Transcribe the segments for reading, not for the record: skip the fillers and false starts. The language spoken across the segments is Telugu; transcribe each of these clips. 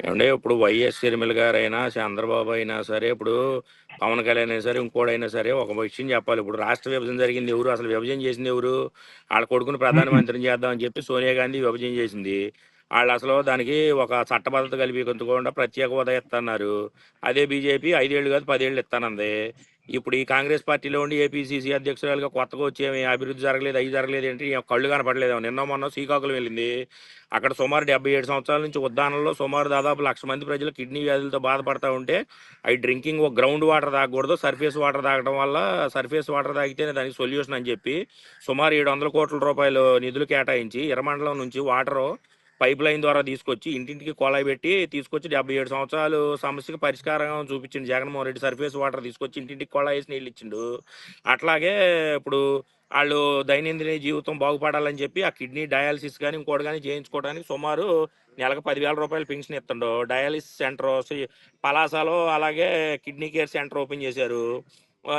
ఏమంటే ఇప్పుడు వైఎస్ షర్మిల గారైనా, చంద్రబాబు అయినా సరే, ఇప్పుడు పవన్ కళ్యాణ్ అయినా సరే, ఇంకోడైనా సరే ఒక విషయం చెప్పాలి. ఇప్పుడు రాష్ట్ర విభజన జరిగింది ఎవరు? అసలు విభజన చేసింది ఎవరు? ఆళ్ళ కొడుకుని ఉమ్, ప్రధానమంత్రిని చేద్దామని చెప్పి సోనియా గాంధీ విభజన చేసింది. ఆళ్ళు అసలు దానికి ఒక చట్టబద్ధత కల్పించకుండా ప్రత్యేక హోదా ఇత్తన్నారు. అదే బీజేపీ 5 ఏళ్ళు కాదు 10 ఏళ్ళు ఇస్తానంది. ఇప్పుడు ఈ కాంగ్రెస్ పార్టీలో ఉండి ఏపీసీసీ అధ్యక్షురాలుగా కొత్తగా వచ్చి ఏమి అభివృద్ధి జరగలేదు, అవి జరగలేదు ఏంటి? ఈమె కళ్ళు కనపడలేదు. నిన్న మొన్న శ్రీకాకుళం వెళ్ళింది. అక్కడ సుమారు 77 సంవత్సరాల నుంచి ఉద్దానంలో సుమారు దాదాపు 1,00,000 మంది ప్రజలు కిడ్నీ వ్యాధులతో బాధపడతా ఉంటే అవి డ్రింకింగ్ ఒక గ్రౌండ్ వాటర్ తాగకూడదు, సర్ఫేస్ వాటర్ తాగడం వల్ల సర్ఫేస్ వాటర్ తాగితేనే దానికి సొల్యూషన్ అని చెప్పి సుమారు 700 కోట్ల రూపాయలు నిధులు కేటాయించి ఎర్రమండలం నుంచి వాటర్ పైప్ లైన్ ద్వారా తీసుకొచ్చి ఇంటింటికి కొలాయి పెట్టి తీసుకొచ్చి 77 సంవత్సరాలు సమస్యకి పరిష్కారం చూపించిండు జగన్మోహన్ రెడ్డి. సర్ఫేస్ వాటర్ తీసుకొచ్చి ఇంటింటికి కొలాయి వేసి నీళ్ళు ఇచ్చిండు. అట్లాగే ఇప్పుడు వాళ్ళు దైనందిన జీవితం బాగుపడాలని చెప్పి ఆ కిడ్నీ డయాలసిస్ కానీ ఇంకోటి కానీ చేయించుకోవడానికి సుమారు నెలకు 10,000 రూపాయలు పెన్షన్ ఇస్తుండో. డయాలిసిస్ సెంటర్ పలాసలో అలాగే కిడ్నీ కేర్ సెంటర్ ఓపెన్ చేశారు.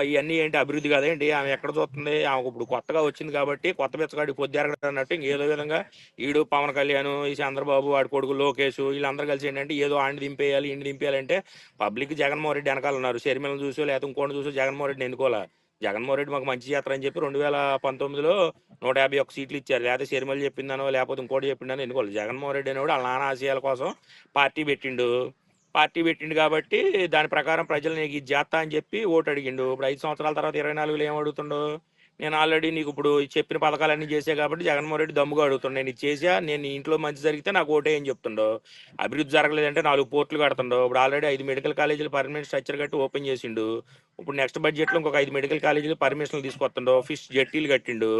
ఇవన్నీ ఏంటి అభివృద్ధి కాదేంటి? ఆమె ఎక్కడ చూస్తుంది? ఆమెకు ఇప్పుడు కొత్తగా వచ్చింది కాబట్టి కొత్త బిచ్చగాడి పొద్దు ఎరగడం అన్నట్టు ఇంకేదో విధంగా ఈడు పవన్ కళ్యాణ్, ఈ చంద్రబాబు, వాడి కొడుకు లోకేష్ వీళ్ళందరూ కలిసి ఏంటంటే ఏదో ఆండి దింపేయాలి ఇండి దింపేయాలంటే పబ్లిక్ జగన్మోహన్ రెడ్డి వెనకాల ఉన్నారు. షర్మిలను చూసో లేకపోతే ఇంకోటి చూసో జగన్మోహన్ రెడ్డిని ఎన్నుకోవాలా. జగన్మోహన్ రెడ్డి మాకు మంచి చేస్తారు అని చెప్పి 2019లో 151 సీట్లు ఇచ్చారు. లేకపోతే షర్మిల చెప్పిందనో లేకపోతే ఇంకోటి చెప్పిండనో ఎన్నుకోవాలి. జగన్మోహన్ రెడ్డి అనేవాడు వాళ్ళ నాన్న ఆశయాల కోసం పార్టీ పెట్టిండు కాబట్టి దాని ప్రకారం ప్రజలు నీకు ఇది చేస్తా అని చెప్పి ఓటు అడిగిండు. ఇప్పుడు 5 సంవత్సరాల తర్వాత 24లో ఏం అడుగుతుండో? నేను ఆల్రెడీ నీకు ఇప్పుడు చెప్పిన పథకాలన్నీ చేసా కాబట్టి జగన్మోహన్ రెడ్డి దమ్ముగా అడుగుతుండే, నేను ఇది చేసా, నేను నీ ఇంట్లో మంచి జరిగితే నాకు ఓటే అని చెప్తుండో. అభివృద్ధి జరగలేదంటే 4 పోర్టులు కడుతుండో. ఇప్పుడు ఆల్రెడీ 5 మెడికల్ కాలేజీలు పర్మనెంట్ స్ట్రక్చర్ కట్టి ఓపెన్ చేసిండు. ఇప్పుడు నెక్స్ట్ బడ్జెట్లో ఇంకొక 5 మెడికల్ కాలేజీలు పర్మిషన్లు తీసుకొస్తుండో. ఫిష్ జెట్టీలు కట్టిండు.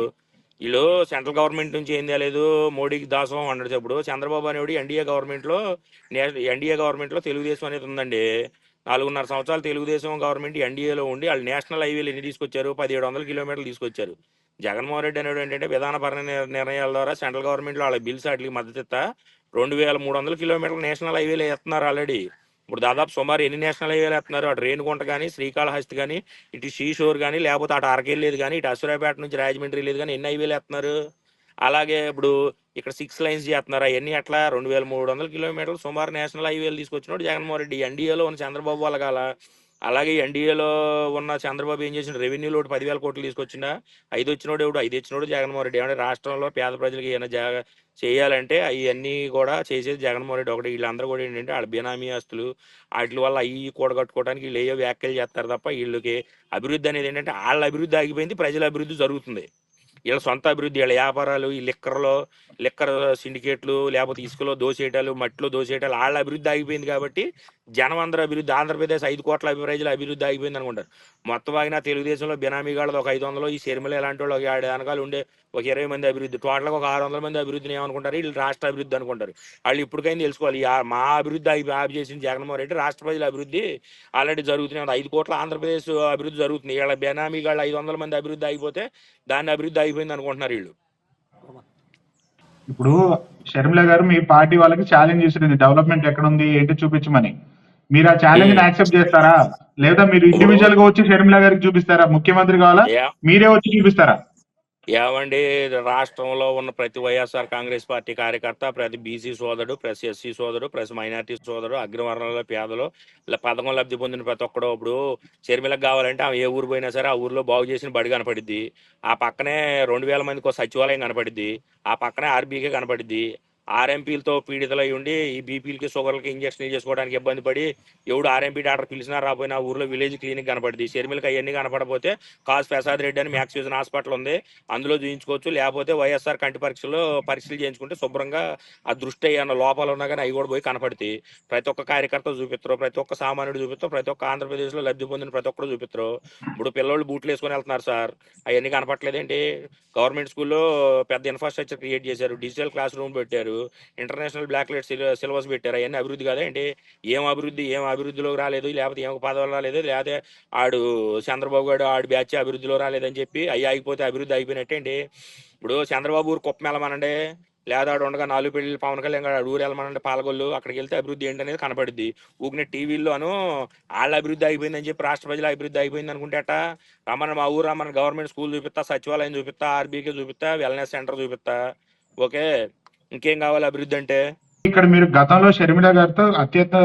వీళ్ళు సెంట్రల్ గవర్నమెంట్ నుంచి ఏం తేలేదు, మోడీకి దాసోహం అన్నాడు. చెప్పుడు చంద్రబాబు అనేవాడు ఎన్డీఏ గవర్నమెంట్లో తెలుగుదేశం అనేది ఉందండి. 4.5 సంవత్సరాలు తెలుగుదేశం గవర్నమెంట్ ఎన్డీఏలో ఉండి వాళ్ళు నేషనల్ హైవేలు ఎన్ని తీసుకొచ్చారు? 1,700 కిలోమీటర్లు తీసుకొచ్చారు. జగన్మోహన్ రెడ్డి అనేవాడు ఏంటంటే విధానపర నిర్ణయాల ద్వారా సెంట్రల్ గవర్నమెంట్లో వాళ్ళ బిల్స్ వాటికి మద్దతు ఇస్తా 2,300 కిలోమీటర్లు నేషనల్ హైవేలు వేస్తున్నారు ఆల్రెడీ. ఇప్పుడు దాదాపు సుమారు ఎన్ని నేషనల్ హైవేలు వేస్తున్నారు? అటు రేణుగుంట కానీ, శ్రీకాళహస్తి కానీ, ఇటు షోర్ కానీ, లేకపోతే అటు అరకెళ్ళేది కానీ, ఇటు అసురాపేట నుంచి రాజమండ్రి లేదు కానీ ఎన్ని హైవేలు వేస్తున్నారు? అలాగే ఇప్పుడు ఇక్కడ 6 లైన్స్ చేస్తున్నారు. అవన్నీ అట్లా 2,300 కిలోమీటర్లు సుమారు నేషనల్ హైవేలు తీసుకొచ్చినోడు జగన్మోహన్ రెడ్డి. ఎన్డీఏలో ఉన్న చంద్రబాబు వాళ్ళ కాల. అలాగే ఎన్డీఏలో ఉన్న చంద్రబాబు ఏం చేసిన? రెవెన్యూలో 10,000 కోట్లు తీసుకొచ్చిందా? 5 వచ్చినోడు ఎవడు? 5 వచ్చినోడు జగన్మోహన్ రెడ్డి. ఏమంటే రాష్ట్రంలో పేద ప్రజలకు ఏమైనా చేయాలంటే అవన్నీ కూడా చేసేది జగన్మోహన్ రెడ్డి ఒకటి. వీళ్ళందరూ కూడా ఏంటంటే వాళ్ళ బినామీ ఆస్తులు వాటి వల్ల అవి కూడగట్టుకోవడానికి వీళ్ళు ఏవో వ్యాఖ్యలు చేస్తారు తప్ప వీళ్ళకి అభివృద్ధి అనేది ఏంటంటే వాళ్ళ అభివృద్ధి ఆగిపోయింది, ప్రజల అభివృద్ధి జరుగుతుంది. వీళ్ళ సొంత అభివృద్ధి, వీళ్ళ వ్యాపారాలు, ఈ లిక్కర్ సిండికేట్లు, లేకపోతే ఇసుకలో దోసేయటాలు, మట్టిలో దోసేయటాలు, వాళ్ళ అభివృద్ధి ఆగిపోయింది కాబట్టి జనం అందరూ అభివృద్ధి. ఆంధ్రప్రదేశ్ 5 కోట్ల ప్రజల అభివృద్ధి ఆగిపోయింది అనుకుంటారు. మొత్తం ఆగిన తెలుగుదేశంలో బినామీగాళ్ళది ఒక 500, ఈ షర్మిల ఎలాంటి వాళ్ళు ఒక 7 వెనకాల ఉండే ఒక 20 మంది అభివృద్ధి, టోటల్గా ఒక 600 మంది అభివృద్ధిని ఏమనుకుంటారు? వీళ్ళు రాష్ట్ర అభివృద్ధి అనుకుంటారు. వాళ్ళు ఇప్పటికైనా తెలుసుకోవాలి, మా అభివృద్ధి ఆపి చేసింది జగన్మోహన్ రెడ్డి. రాష్ట్ర ప్రజల అభివృద్ధి ఆల్రెడీ జరుగుతూనే ఉంది. 5 కోట్ల ఆంధ్రప్రదేశ్ అభివృద్ధి జరుగుతుంది. వీళ్ళ బినామీగాళ్ళు 500 మంది అభివృద్ధి ఆగిపోతే దాన్ని అభివృద్ధి అయిపోయింది అనుకుంటున్నారు వీళ్ళు. ఇప్పుడు షర్మిల గారు మీ పార్టీ వాళ్ళకి ఛాలెంజ్ చేసింది డెవలప్మెంట్ ఎక్కడ ఉంది ఏంటి చూపించమని. మీరు ఆ ఛాలెంజ్ ని యాక్సెప్ట్ చేస్తారా? లేదా మీరు ఇప్పుడు ఇండివిజువల్ గా వచ్చి షర్మిల గారికి చూపిస్తారా? ముఖ్యమంత్రి కావాలా? ఏ- మీరే వచ్చి చూపిస్తారా? ఏమండి, రాష్ట్రంలో ఉన్న ప్రతి వైఎస్ఆర్ కాంగ్రెస్ పార్టీ కార్యకర్త, ప్రతి బీసీ సోదరుడు, ప్రతి ఎస్సీ సోదరుడు, ప్రతి మైనార్టీ సోదరుడు, అగ్రవర్ణాల పేదలు, ఇలా పథకం లబ్ధి పొందిన ప్రతి ఒక్కడు ఇప్పుడు షర్మిలకు కావాలంటే ఆమె ఏ ఊరు పోయినా సరే ఆ ఊర్లో బాగు చేసిన బడి కనపడిద్ది. ఆ పక్కనే 2,000 మందికి ఒక సచివాలయం కనపడిద్ది. ఆ పక్కనే ఆర్బీకే కనపడిద్ది. ఆర్ఎంపీలతో పీడితలై ఉండి ఈ బీపీలకి షుగర్లకి ఇంజక్షన్ చేసుకోవడానికి ఇబ్బంది పడి ఎవడు ఆర్ఎంపీ డాక్టర్ పిలిచినా రాపోయినా ఊర్లో విలేజ్ క్లినిక్ కనపడింది. షర్మిలకు అవన్నీ కనపడపోతే కాసు ప్రసాద్ రెడ్డి అని మ్యాక్స్ విజన్ హాస్పిటల్ ఉంది, అందులో చూయించుకోవచ్చు. లేకపోతే వైఎస్ఆర్ కంటి పరీక్షలు చేయించుకుంటే శుభ్రంగా ఆ దృష్టి అన్న లోపాలు ఉన్నా కానీ అవి కూడా పోయి కనపడతాయి. ప్రతి ఒక్క కార్యకర్త చూపిస్తారు, ప్రతి ఒక్క సామాన్యుడు చూపిస్తారు, ప్రతి ఒక్క ఆంధ్రప్రదేశ్లో లబ్ధి పొందిన ప్రతి ఒక్కరు చూపిస్తారు. ఇప్పుడు పిల్లలు బూట్లు వేసుకొని వెళ్తున్నారు సార్, అవన్నీ కనపట్లేదేంటి? గవర్నమెంట్ స్కూల్లో పెద్ద ఇన్ఫ్రాస్ట్రక్చర్ క్రియేట్ చేశారు, డిజిటల్ క్లాస్ రూమ్ పెట్టారు, ఇంటర్నేషనల్ బ్లాక్లెట్ సిలబస్ పెట్టారు. అవన్నీ అభివృద్ధి కదా ఏంటి? ఏం అభివృద్ధిలోకి రాలేదు, లేకపోతే ఏం పదవులు రాలేదు, లేకపోతే ఆడు చంద్రబాబు గారు ఆడు బ్యాచ్ అభివృద్ధిలో రాలేదని చెప్పి అవి ఆగిపోతే అభివృద్ధి అయిపోయినట్టేంటి? ఇప్పుడు చంద్రబాబు ఊరు కుప్పం వెళ్ళమనండి, లేదా ఆడు ఉండగా 4 పెళ్లి పవన్ కళ్యాణ్ గారు ఊరు వెళ్ళమనండి పాలకొల్లు, అక్కడికి వెళ్తే అభివృద్ధి ఏంటనేది కనపడుద్ది. ఊగిన టీవీల్లోనూ వాళ్ళ అభివృద్ధి అయిపోయిందని చెప్పి రాష్ట్ర ప్రజల అభివృద్ధి అయిపోయింది అనుకుంటేట. రమ్మని మా ఊరు రమ్మని గవర్నమెంట్ స్కూల్ చూపిస్తా, సచివాలయం చూపిస్తా, ఆర్బీకే చూపిస్తా, వెల్నెస్ సెంటర్ చూపిస్తా. ఓకే, ఇంకేం కావాలి అభివృద్ధి అంటే? ఇక్కడ మీరు గతంలో షర్మిల గారితో అత్యంత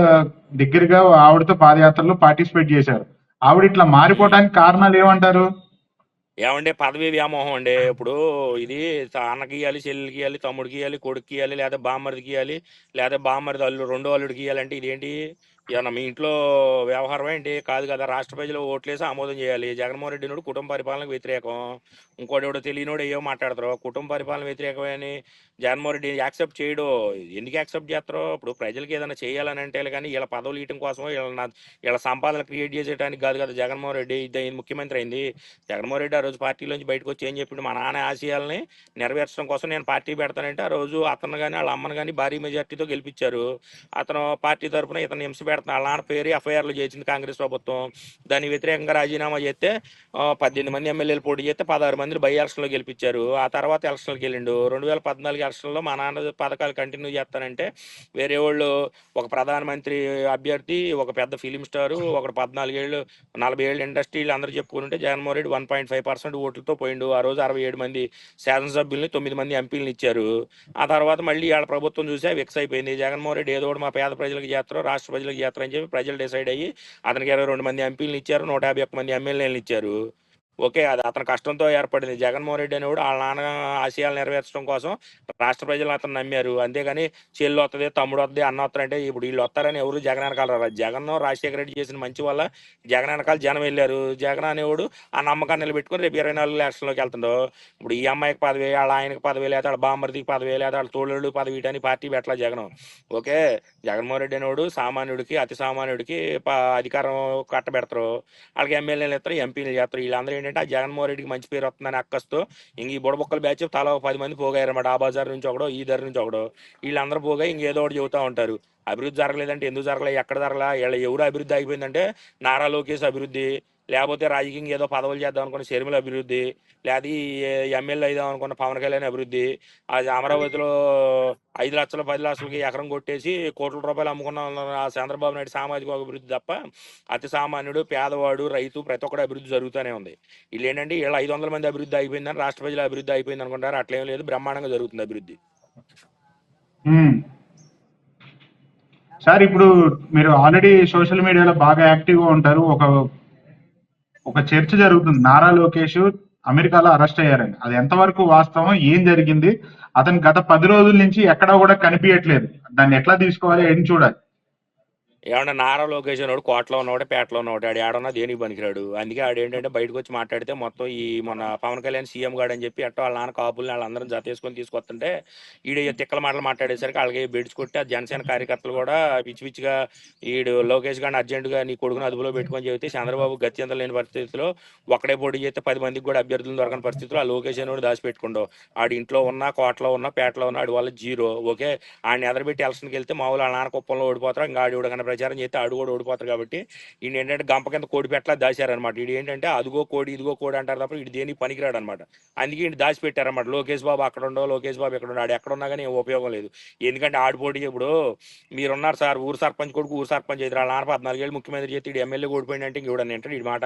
దగ్గరగా ఆవిడతో పాదయాత్రలో పార్టిసిపేట్ చేశారు. ఆవిడ ఇట్లా మారిపోవడానికి కారణాలు ఏమంటారు? ఏమంటే పదవి వ్యామోహం అండి. ఇప్పుడు ఇది అన్నకి ఇవ్వాలి, చెల్లికి ఇవ్వాలి, తమ్ముడికి ఇవ్వాలి, కొడుక్కి ఇవ్వాలి, లేదా బామ్మర్దికి ఇవ్వాలి, లేదా బామ్మర్ది రెండో అల్లుడికి ఇవ్వాలంటే ఇదేంటి? ఏమన్నా మీ ఇంట్లో వ్యవహారం ఏంటి? కాదు కదా. రాష్ట్ర ప్రజలు ఓట్లేసి ఆమోదం చేయాలి. జగన్మోహన్ రెడ్డి నోడు కుటుంబ పరిపాలనకు వ్యతిరేకం. ఇంకోటి ఎవడో తెలియనోడు ఏవో మాట్లాడతారు కుటుంబ పరిపాలన వ్యతిరేకమే అని. జగన్మోహన్ రెడ్డి యాక్సెప్ట్ చేయడు. ఎందుకు యాక్సెప్ట్ చేస్తారో? ఇప్పుడు ప్రజలకి ఏదైనా చేయాలని అంటే కానీ వీళ్ళ పదవులు ఇయటం కోసం వీళ్ళ సంపాదన క్రియేట్ చేసేయడానికి కాదు కదా జగన్మోహన్ రెడ్డి ముఖ్యమంత్రి అయింది. జగన్మోహన్ రెడ్డి ఆ రోజు పార్టీలోంచి బయటకు వచ్చి ఏం చెప్పిండు? మా నాన్న ఆశయాలని నెరవేర్చడం కోసం నేను పార్టీ పెడతానంటే ఆ రోజు అతను కానీ వాళ్ళ అమ్మను కానీ భారీ మెజార్టీతో గెలిపించారు. అతను పార్టీ తరఫున ఇతను హింస పెడుతున్నాడు. వాళ్ళ నాన్న పేరు ఎఫ్ఐఆర్లు చేసింది కాంగ్రెస్ ప్రభుత్వం. దానికి వ్యతిరేకంగా రాజీనామా చేస్తే 18 మంది ఎమ్మెల్యేలు పోటీ చేస్తే 16 మంది బై ఎలక్షన్లో గెలిపించారు. ఆ తర్వాత ఎలక్షన్లకు వెళ్ళిండు. 2014 ఎలక్షన్లో మా నాన్న పథకాలు కంటిన్యూ చేస్తానంటే వేరే వాళ్ళు ఒక ప్రధానమంత్రి అభ్యర్థి, ఒక పెద్ద ఫిలిం స్టారు, ఒకడు 14 ఏళ్ళు 40 ఏళ్ళు ఇండస్ట్రీలు అందరూ చెప్పుకుంటే జగన్మోహన్ రెడ్డి 1.5% ఓట్లతో పోయిండు. ఆ రోజు 67 మంది శాసనసభ్యుల్ని 9 మంది ఎంపీలను ఇచ్చారు. ఆ తర్వాత మళ్ళీ వాళ్ళ ప్రభుత్వం చూసే విక్స్ అయిపోయింది. జగన్మోహన్ రెడ్డి ఏదో ఒకటి మా పేద ప్రజలకు చేస్తారో రాష్ట్ర ప్రజలకు చేస్తారో అని చెప్పి ప్రజలు డిసైడ్ అయ్యి అతనికి 22 మంది ఎంపీలను ఇచ్చారు, 151 మంది ఎమ్మెల్యేలను ఇచ్చారు. ఓకే, అది అతని కష్టంతో ఏర్పడింది. జగన్మోహన్ రెడ్డి అనేవాడు వాళ్ళ నాన్న ఆశయాలు నెరవేర్చడం కోసం రాష్ట్ర ప్రజలు అతను నమ్మారు. అంతేగాని చెల్లి వస్తుంది, తమ్ముడు వస్తుంది, అన్న వస్తారంటే ఇప్పుడు వీళ్ళు వస్తారని ఎవరు జగన్ వెనకాల రారు. జగన్ రాజశేఖర రెడ్డి చేసిన మంచి వల్ల జగన్ వెనకాల జనం వెళ్ళారు. జగన్ అనేవాడు ఆ నమ్మకాన్ని నిలబెట్టుకుని రేపు 24 ఎలక్షన్లోకి వెళ్తుండో. ఇప్పుడు ఈ అమ్మాయికి పదవి, వాళ్ళ ఆయనకి పదవి, లేదా వాళ్ళ బామ్మర్దికి పదవి, లేదా వాళ్ళ తోళ్ళు పదవి ఇటని పార్టీ పెట్టలా జగన్. ఓకే, జగన్మోహన్ రెడ్డి అనేవాడు సామాన్యుడికి అతి సామాన్యుడికి అధికారం కట్టబెడతారు. వాళ్ళకి ఎమ్మెల్యేలు ఇస్తారు, ఎంపీలు చేస్తారు. వీళ్ళందరూ ఏంటంటే ఆ జగన్మోహన్ రెడ్డికి మంచి పేరు వస్తుందని అక్కస్తో ఇంక ఈ బుడబొక్కల బ్యాచ్ తలా 10 మంది పోగారన్నమాట. ఆ బజార్ నుంచి ఒకడో, ఈ ధర నుంచి ఒకడో, వీళ్ళందరూ పోగా ఇంకేదో ఒకటి చెబుతూ ఉంటారు. అభివృద్ధి జరగలేదంటే ఎందుకు జరగలేదు, ఎక్కడ జరగలా, వీళ్ళ ఎవరు అభివృద్ధి ఆగిపోయిందంటే నారా లోకేష్ అభివృద్ధి, లేకపోతే రాజకీయంగా ఏదో పదవులు చేద్దాం అనుకున్న షర్మిల అభివృద్ధి, లేదా ఎమ్మెల్యే అయిదాం అనుకున్న పవన్ కళ్యాణ్ అభివృద్ధి, అది అమరావతిలో 5 లక్షలు 10 లక్షలకి ఎకరం కొట్టేసి కోట్ల రూపాయలు అమ్ముకున్న ఆ చంద్రబాబు నాయుడు సామాజిక అభివృద్ధి తప్ప అతి సామాన్యుడు, పేదవాడు, రైతు ప్రతి ఒక్కటి అభివృద్ధి జరుగుతూనే ఉంది. వీళ్ళు ఏంటంటే వీళ్ళ 500 మంది అభివృద్ధి అయిపోయిందని రాష్ట్ర ప్రజల అభివృద్ధి అయిపోయింది అనుకుంటారు. అట్లేం లేదు, బ్రహ్మాండంగా జరుగుతుంది అభివృద్ధి. సార్ ఇప్పుడు మీరు ఆల్రెడీ సోషల్ మీడియాలో బాగా యాక్టివ్ గా ఉంటారు. ఒక చర్చ జరుగుతుంది, నారా లోకేష్ అమెరికాలో అరెస్ట్ అయ్యారని. అది ఎంతవరకు వాస్తవం, ఏం జరిగింది? అతను గత 10 రోజుల నుంచి ఎక్కడా కూడా కనిపించట్లేదు. దాన్ని ఎట్లా తీసుకోవాలి, ఏం చూడాలి? ఏమన్నా నారా లోకేష్ అనేవాడు కోటలో ఉన్నవాడే పేటలో ఉన్నవాడు, ఆడు ఏడన్నా దేనికి పనికిరాడు. అందుకే ఆడు ఏంటంటే బయటకు వచ్చి మాట్లాడితే మొత్తం ఈ మన పవన్ కళ్యాణ్ సీఎం గాడు అని చెప్పి అట్ట వాళ్ళ నాన్న కాపుల్ని వాళ్ళందరం జతేసుకొని తీసుకొస్తుంటే ఈడు తిక్కల మాటలు మాట్లాడేసరికి వాళ్ళకి బెడ్స్ కొట్టి ఆ జనసేన కార్యకర్తలు కూడా పిచ్చి పిచ్చిగా ఈడు లోకేష్ గారిని అర్జెంటుగా నీ కొడుకుని అదుపులో పెట్టుకొని చెబితే చంద్రబాబు గత్యంతరం లేని పరిస్థితిలో ఒక్కడే పోటీ చేస్తే 10 మందికి కూడా అభ్యర్థులు దొరకని పరిస్థితిలో ఆ లోకేష్ అనేవాడు దాచిపెట్టుకుండో. ఆడు ఇంట్లో ఉన్నా, కోటలో ఉన్నా, పేటలో ఉన్నా ఆడి వల్ల జీరో. ఓకే, ఆడిని ఎదరబెట్టి ఎలక్షన్కి వెళ్తే మామూలు వాళ్ళ నాన్న కుప్పంలో ఓడిపోతారు. ఇంకా ఆడు కన్నా ప్రచారం చేస్తే ఆడు కూడా ఓడిపోతారు. కాబట్టి ఈయన ఏంటంటే గంప కింద కోడి పెట్టలా దాచారనమాట. ఇది ఏంటంటే అదిగో కోడి ఇదిగో కోడి అంటారు తప్ప ఇటు దేనికి పనికిరాడు అనమాట. అందుకే ఈయన దాచిపెట్టారనమాట. లోకేష్ బాబు అక్కడ ఉండో, లోకేష్ బాబు ఎక్కడ ఉండో, ఆడు ఎక్కడ ఉన్నా కానీ ఉపయోగం లేదు. ఎందుకంటే ఆడు పోటీ ఇప్పుడు మీరున్నారు సార్, ఊరు సర్పంచ్ కొడుకు ఊరు సర్పంచ్ అయితే వాళ్ళ నాన్న 14 ఏళ్ళు ముఖ్యమంత్రి చేస్తే ఇటు ఎమ్మెల్యే ఓడిపోయింది అంటే ఇంక ఏంటంటే ఈ మాట.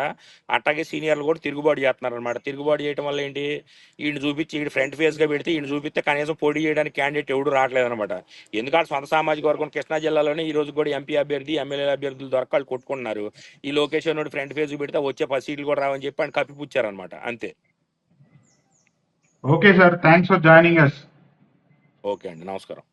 అట్టాగే సీనియర్లు కూడా తిరుగుబాటు చేస్తున్నారు అనమాట. తిరుగుబాటు చేయడం వల్ల ఏంటి, ఈయన చూపించి ఈయన ఫ్రంట్ ఫేస్ గా పెడితే ఈయన చూపిస్తే కనీసం పోటీ చేయడానికి క్యాండిడేట్ ఎవడు రావట్లేదు అనమాట. ఎందుకంటే సొంత సామాజిక వర్గం కృష్ణా జిల్లాలోనే ఈ రోజు కూడా ఎంపీ అభ్యర్థి, ఎమ్మెల్యే అభ్యర్థులు దొరకాలు కొట్టుకుంటున్నారు. ఈ లొకేషన్ ఫ్రంట్ ఫేస్ పెడితే వచ్చే 10 సీట్లు కూడా రావని చెప్పి ఆయన కప్పిపుచ్చారనమాట. అంతే. Okay sir, thanks for joining us. Okay అండి, నమస్కారం.